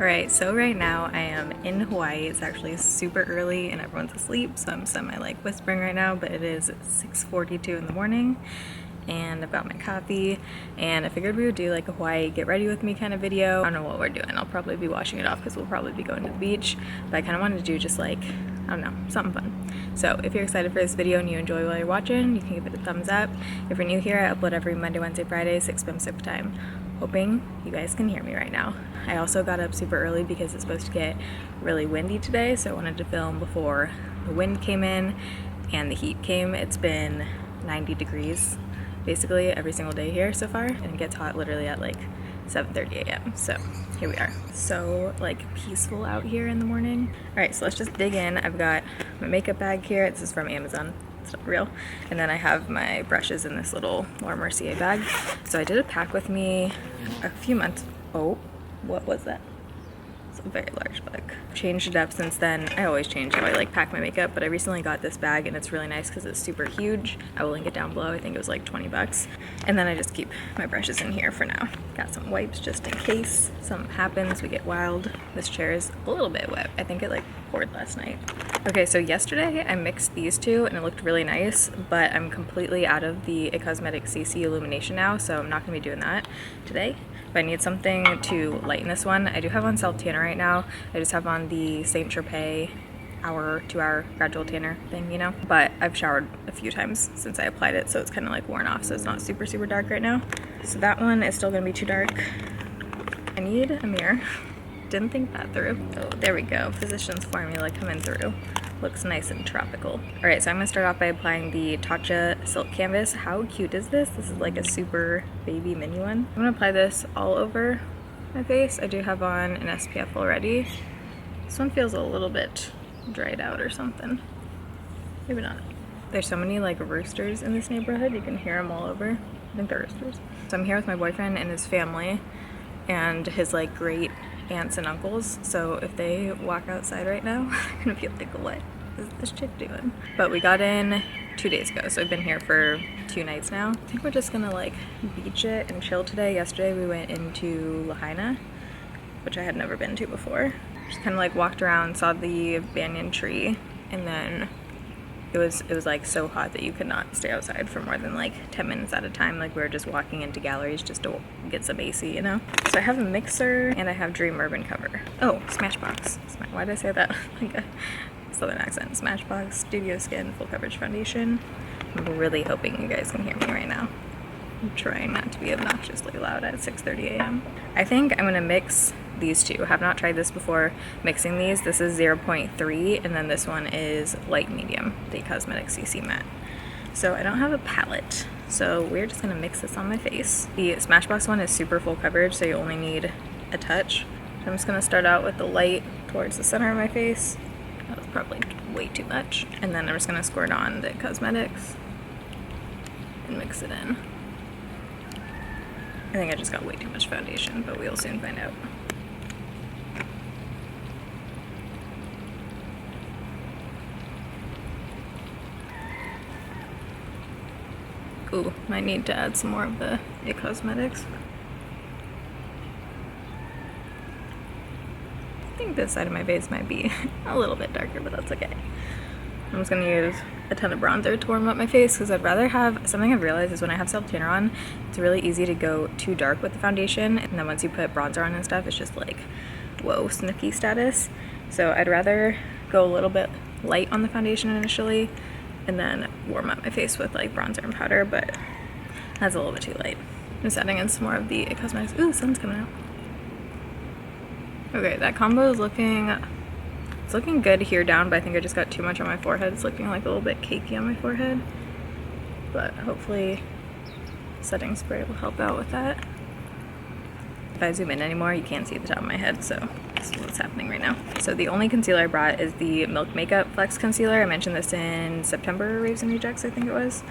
Alright, so right now I am in Hawaii. It's actually super early and everyone's asleep, so I'm semi like whispering right now, but it is 6:42 in the morning and I've got my coffee and I figured we would do like a Hawaii get ready with me kind of video. I don't know what we're doing. I'll probably be washing it off because we'll probably be going to the beach, but I kind of wanted to do just like, I don't know, something fun. So if you're excited for this video and you enjoy while you're watching, you can give it a thumbs up. If you're new here, I upload every Monday, Wednesday, Friday, 6 p.m. Pacific time. Hoping you guys can hear me right now. I also got up super early because it's supposed to get really windy today, so I wanted to film before the wind came in and the heat came. It's been 90 degrees basically every single day here so far, and it gets hot literally at like 7:30 a.m. So here we are. So like peaceful out here in the morning. Alright, so let's just dig in. I've got my makeup bag here. This is from Amazon. It's not real. And then I have my brushes in this little Laura Mercier bag. So I did a pack with me a few months. Oh, what was that? It's a very large bag. Changed it up since then. I always change how I like pack my makeup, but I recently got this bag and it's really nice because it's super huge. I will link it down below. I think it was like 20 bucks. And then I just keep my brushes in here for now. Got some wipes just in case something happens, we get wild. This chair is a little bit wet. I think it like poured last night. Okay, so yesterday I mixed these two and it looked really nice, but I'm completely out of the It Cosmetics CC Illumination now, so I'm not going to be doing that today. But I need something to lighten this one. I do have on self tanner right now. I just have on the Saint Tropez 2-hour gradual tanner thing, you know? But I've showered a few times since I applied it, so it's kind of like worn off, so it's not super, super dark right now. So that one is still going to be too dark. I need a mirror. Didn't think that through. Oh, there we go. Physician's Formula coming through. Looks nice and tropical. Alright, so I'm going to start off by applying the Tatcha Silk Canvas. How cute is this? This is like a super baby mini one. I'm going to apply this all over my face. I do have on an SPF already. This one feels a little bit dried out or something. Maybe not. There's so many like roosters in this neighborhood. You can hear them all over. I think they're roosters. So I'm here with my boyfriend and his family and his like great aunts and uncles, so if they walk outside right now, I'm gonna be like, what is this chick doing? But we got in 2 days ago, so I've been here for 2 nights now. I think we're just gonna like beach it and chill today. Yesterday we went into Lahaina, which I had never been to before. Just kind of like walked around, saw the banyan tree, and then it was like so hot that you could not stay outside for more than like 10 minutes at a time. Like we were just walking into galleries just to get some AC, you know? So I have a mixer and I have Dream Urban Cover. Oh, Smashbox. Why did I say that like a southern accent? Smashbox Studio Skin Full Coverage Foundation. I'm really hoping you guys can hear me right now. I'm trying not to be obnoxiously loud at 6:30 a.m. I think I'm gonna mix these two. I have not tried this before mixing these. This is 0.3 and then this one is light medium, the Cosmetics CC Matte. So I don't have a palette, so we're just gonna mix this on my face. The Smashbox one is super full coverage, so you only need a touch. So I'm just gonna start out with the light towards the center of my face. That was probably way too much. And then I'm just gonna squirt on the Cosmetics and mix it in. I think I just got way too much foundation, but we'll soon find out. Ooh, might need to add some more of the It Cosmetics. I think this side of my face might be a little bit darker, but that's okay. I'm just gonna use a ton of bronzer to warm up my face because I'd rather have, something I've realized is when I have self tanner on, it's really easy to go too dark with the foundation, and then once you put bronzer on and stuff, it's just like, whoa, snippy status. So I'd rather go a little bit light on the foundation initially, and then warm up my face with like bronzer and powder, but that's a little bit too light. I'm just adding in some more of the It Cosmetics. Ooh, the sun's coming out. Okay, that combo is looking good here down, but I think I just got too much on my forehead. It's looking like a little bit cakey on my forehead, but hopefully setting spray will help out with that. If I zoom in anymore, you can't see the top of my head, so this is what's happening right now. So the only concealer I brought is the Milk Makeup Flex Concealer. I mentioned this in September Raves and Rejects, I think it was.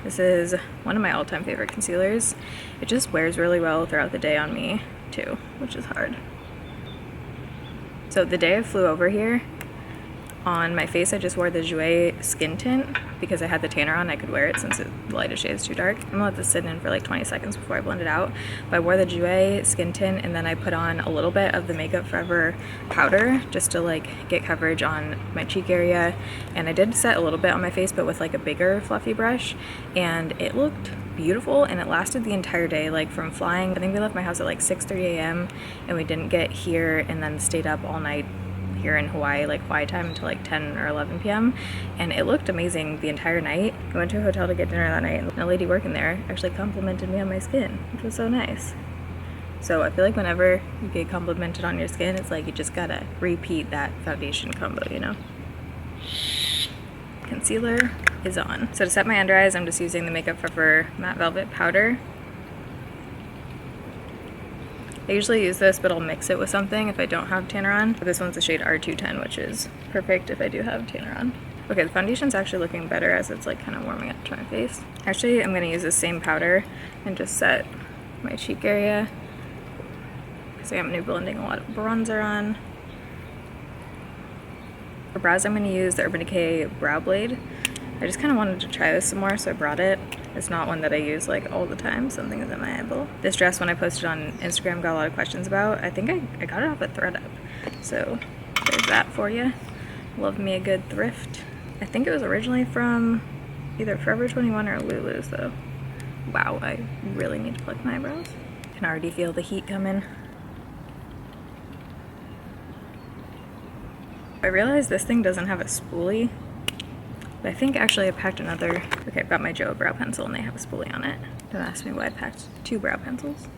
This is one of my all-time favorite concealers. It just wears really well throughout the day on me too, which is hard. So the day I flew over here, On my face, I just wore the Jouer Skin Tint because I had the tanner on. I could wear it since the lighted shade is too dark. I'm gonna let this sit in for like 20 seconds before I blend it out. But I wore the Jouer Skin Tint and then I put on a little bit of the Makeup Forever powder just to like get coverage on my cheek area. And I did set a little bit on my face, but with like a bigger fluffy brush, and it looked beautiful and it lasted the entire day. Like from flying, I think we left my house at like 6:30 a.m. and we didn't get here and then stayed up all night here in Hawaii, like Hawaii time, until like 10 or 11 p.m. and it looked amazing the entire night. I went to a hotel to get dinner that night and a lady working there actually complimented me on my skin, which was so nice. So I feel like whenever you get complimented on your skin, it's like you just gotta repeat that foundation combo, you know? Concealer is on. So to set my under eyes, I'm just using the Makeup Forever Matte Velvet Powder. I usually use this, but I'll mix it with something if I don't have tanner on. This one's the shade R210, which is perfect if I do have tanner on. Okay, the foundation's actually looking better as it's like kind of warming up to my face. Actually, I'm gonna use the same powder and just set my cheek area because I'm new blending a lot of bronzer on. For brows, I'm gonna use the Urban Decay Brow Blade. I just kind of wanted to try this some more, so I brought it. It's not one that I use like all the time. Something is in my eyeball. This dress, when I posted on Instagram, got a lot of questions about. I think I got it off at thredUP. So there's that for you. Love me a good thrift. I think it was originally from either Forever 21 or Lulu's though. Wow, I really need to pluck my eyebrows. I can already feel the heat coming. I realized this thing doesn't have a spoolie. But I think actually I packed another. Okay, I've got my Joe brow pencil and they have a spoolie on it. Don't ask me why I packed 2 brow pencils.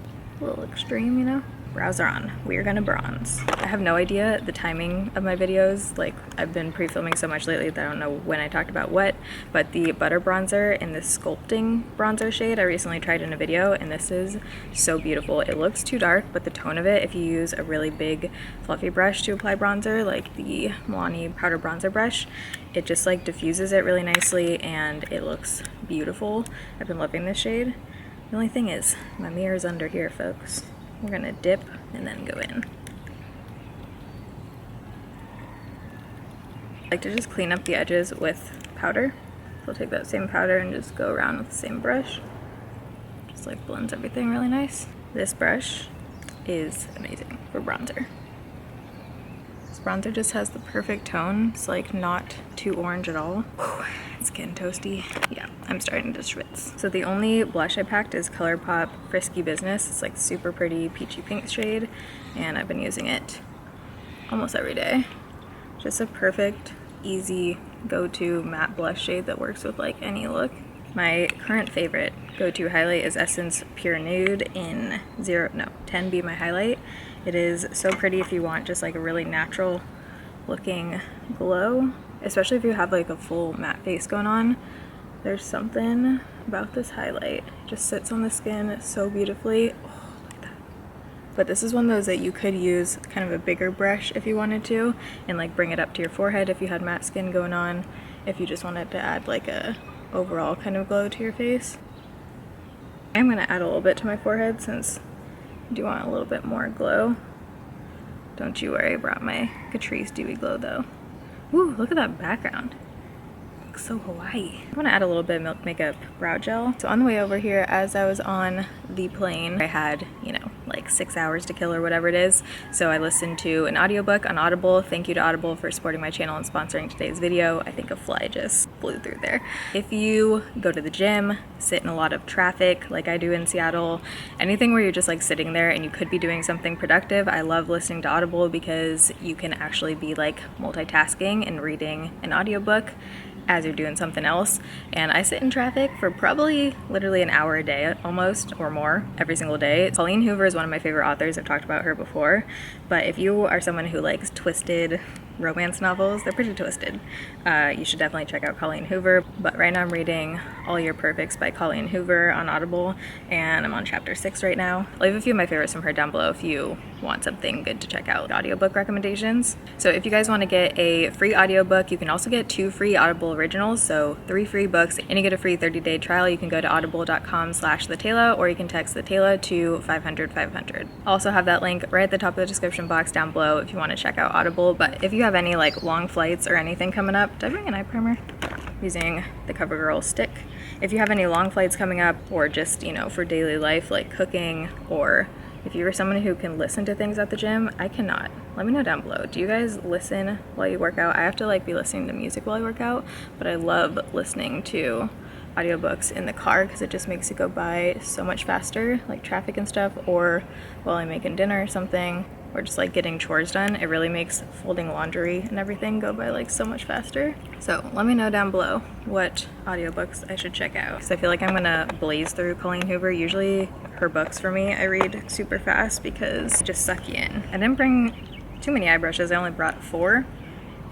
A little extreme, you know? Brows are on. We are gonna bronze. I have no idea the timing of my videos. Like, I've been pre-filming so much lately that I don't know when I talked about what, but the butter bronzer in this sculpting bronzer shade I recently tried in a video, and this is so beautiful. It looks too dark, but the tone of it, if you use a really big fluffy brush to apply bronzer, like the Milani powder bronzer brush, it just like diffuses it really nicely and it looks beautiful. I've been loving this shade. The only thing is, my mirror's under here, folks. We're gonna dip and then go in. I like to just clean up the edges with powder. So I'll take that same powder and just go around with the same brush. Just like blends everything really nice. This brush is amazing for bronzer. This bronzer just has the perfect tone. It's like not too orange at all. Whew, it's getting toasty. Yeah, I'm starting to schwitz. So the only blush I packed is ColourPop Frisky Business. It's like super pretty peachy pink shade, and I've been using it almost every day. Just a perfect, easy go-to matte blush shade that works with like any look. My current favorite go-to highlight is Essence Pure Nude in 10 Be My Highlight. It is so pretty if you want just like a really natural looking glow, especially if you have like a full matte face going on. There's something about this highlight. It just sits on the skin so beautifully. Oh, look at that. But this is one of those that you could use kind of a bigger brush if you wanted to, and like bring it up to your forehead if you had matte skin going on, if you just wanted to add like a overall kind of glow to your face. I'm gonna add a little bit to my forehead since I do want a little bit more glow. Don't you worry, I brought my Catrice Dewy Glow though. Ooh, look at that background. Looks so Hawaii. I want to add a little bit of Milk Makeup brow gel. So on the way over here, as I was on the plane, I had, you know, like 6 hours to kill or whatever it is. So I listened to an audiobook on Audible. Thank you to Audible for supporting my channel and sponsoring today's video. I think a fly just flew through there. If you go to the gym, sit in a lot of traffic like I do in Seattle, anything where you're just like sitting there and you could be doing something productive, I love listening to Audible because you can actually be like multitasking and reading an audiobook as you're doing something else. And I sit in traffic for probably literally an hour a day almost, or more, every single day. Colleen Hoover is one of my favorite authors. I've talked about her before, but if you are someone who likes twisted romance novels, they're pretty twisted, you should definitely check out Colleen Hoover. But right now I'm reading All Your Perfects by Colleen Hoover on Audible, and I'm on chapter 6 right now. I'll leave a few of my favorites from her down below if you want something good to check out. Audiobook recommendations. So if you guys want to get a free audiobook, you can also get 2 free Audible originals, so 3 free books, and you get a free 30-day trial. You can go to audible.com/thataylaa, or you can text thataylaa to 500-500. I'll also have that link right at the top of the description box down below if you want to check out Audible. But if you have any like long flights or anything coming up, did I bring an eye primer? Using the CoverGirl stick. If you have any long flights coming up, or just, you know, for daily life like cooking, or if you're someone who can listen to things at the gym, I cannot. Let me know down below. Do you guys listen while you work out? I have to like be listening to music while I work out, but I love listening to audiobooks in the car because it just makes it go by so much faster, like traffic and stuff, or while I'm making dinner or something, or just like getting chores done. It really makes folding laundry and everything go by like so much faster. So let me know down below what audiobooks I should check out, because I feel like I'm gonna blaze through Colleen Hoover. Usually her books for me I read super fast because they just suck you in. I didn't bring too many eye brushes, I only brought 4,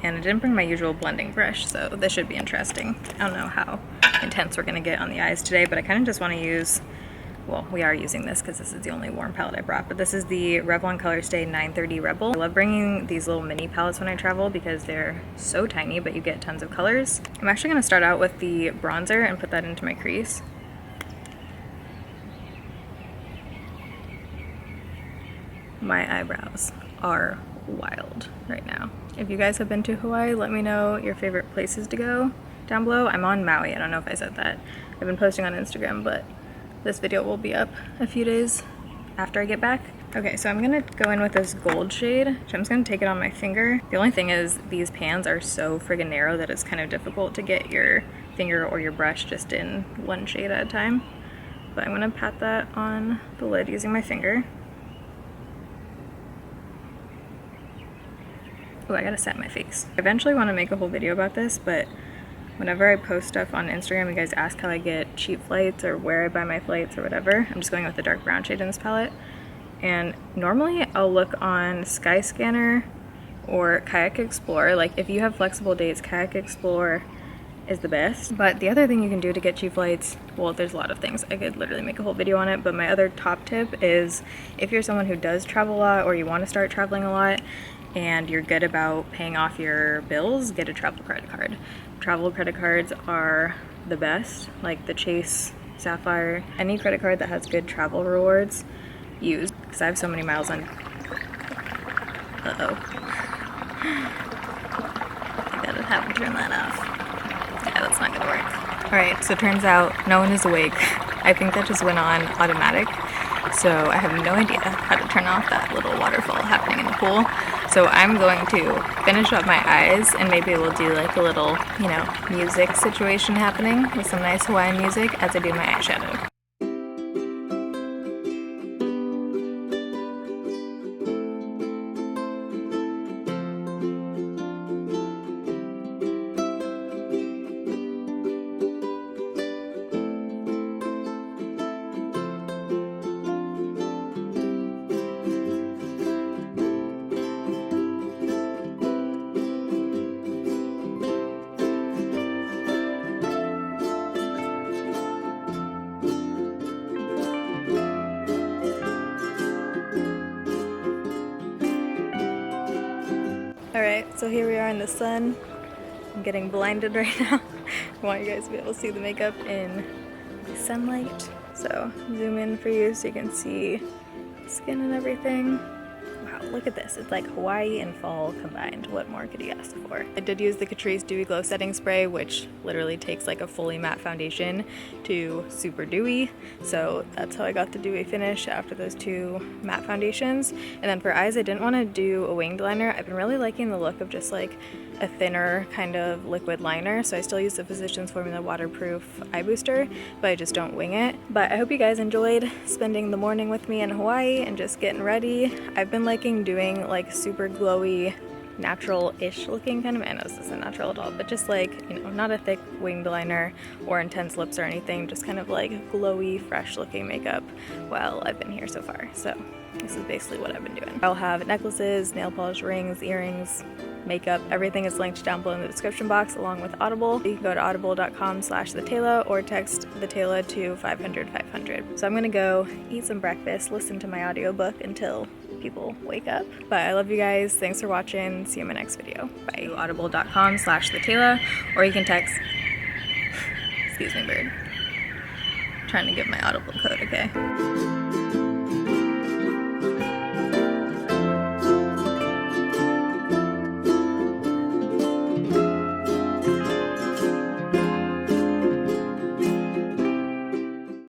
and I didn't bring my usual blending brush, so this should be interesting. I don't know how intense we're gonna get on the eyes today, but I kind of just want to use, well, we are using this because this is the only warm palette I brought, but this is the Revlon Colorstay 930 Rebel. I love bringing these little mini palettes when I travel because they're so tiny, but you get tons of colors. I'm actually going to start out with the bronzer and put that into my crease. My eyebrows are wild right now. If you guys have been to Hawaii, let me know your favorite places to go down below. I'm on Maui, I don't know if I said that. I've been posting on Instagram, but this video will be up a few days after I get back. Okay, so I'm gonna go in with this gold shade. I'm just gonna take it on my finger. The only thing is these pans are so friggin' narrow that it's kind of difficult to get your finger or your brush just in one shade at a time. But I'm gonna pat that on the lid using my finger. Oh, I gotta set my face. I eventually want to make a whole video about this, but whenever I post stuff on Instagram, you guys ask how I get cheap flights or where I buy my flights or whatever. I'm just going with the dark brown shade in this palette. And normally I'll look on Skyscanner or Kayak Explorer. Like if you have flexible dates, Kayak Explorer is the best. But the other thing you can do to get cheap flights, well, there's a lot of things. I could literally make a whole video on it, but my other top tip is if you're someone who does travel a lot or you want to start traveling a lot and you're good about paying off your bills, get a travel credit card. Travel credit cards are the best, like the Chase, Sapphire, any credit card that has good travel rewards, use, because I have so many miles on. Uh-oh. I gotta have to turn that off. Yeah, that's not gonna work. Alright, so it turns out no one is awake. I think that just went on automatic, so I have no idea how to turn off that little waterfall happening in the pool. So I'm going to finish up my eyes and maybe we'll do like a little, you know, music situation happening with some nice Hawaiian music as I do my eyeshadow. Alright, so here we are in the sun. I'm getting blinded right now. I want you guys to be able to see the makeup in sunlight. So zoom in for you so you can see skin and everything. Wow, look at this. It's like Hawaii and fall combined. What more could you ask for? I did use the Catrice Dewy Glow Setting Spray, which literally takes like a fully matte foundation to super dewy. So that's how I got the dewy finish after those 2 matte foundations. And then for eyes, I didn't want to do a winged liner. I've been really liking the look of just like a thinner kind of liquid liner, so I still use the Physicians Formula waterproof eye booster, but I just don't wing it. But I hope you guys enjoyed spending the morning with me in Hawaii and just getting ready. I've been liking doing like super glowy, natural-ish looking kind of, I know this isn't natural at all, but just like, you know, not a thick winged liner or intense lips or anything, just kind of like glowy, fresh looking makeup while I've been here so far. So this is basically what I've been doing. I'll have necklaces, nail polish, rings, earrings, makeup, everything is linked down below in the description box along with Audible. You can go to audible.com/thataylaa or text thataylaa to 500-500. So I'm gonna go eat some breakfast, listen to my audiobook until people wake up. But I love you guys. Thanks for watching. See you in my next video. Bye. Audible.com/thataylaa or you can text, excuse me, bird. I'm trying to give my Audible code, okay?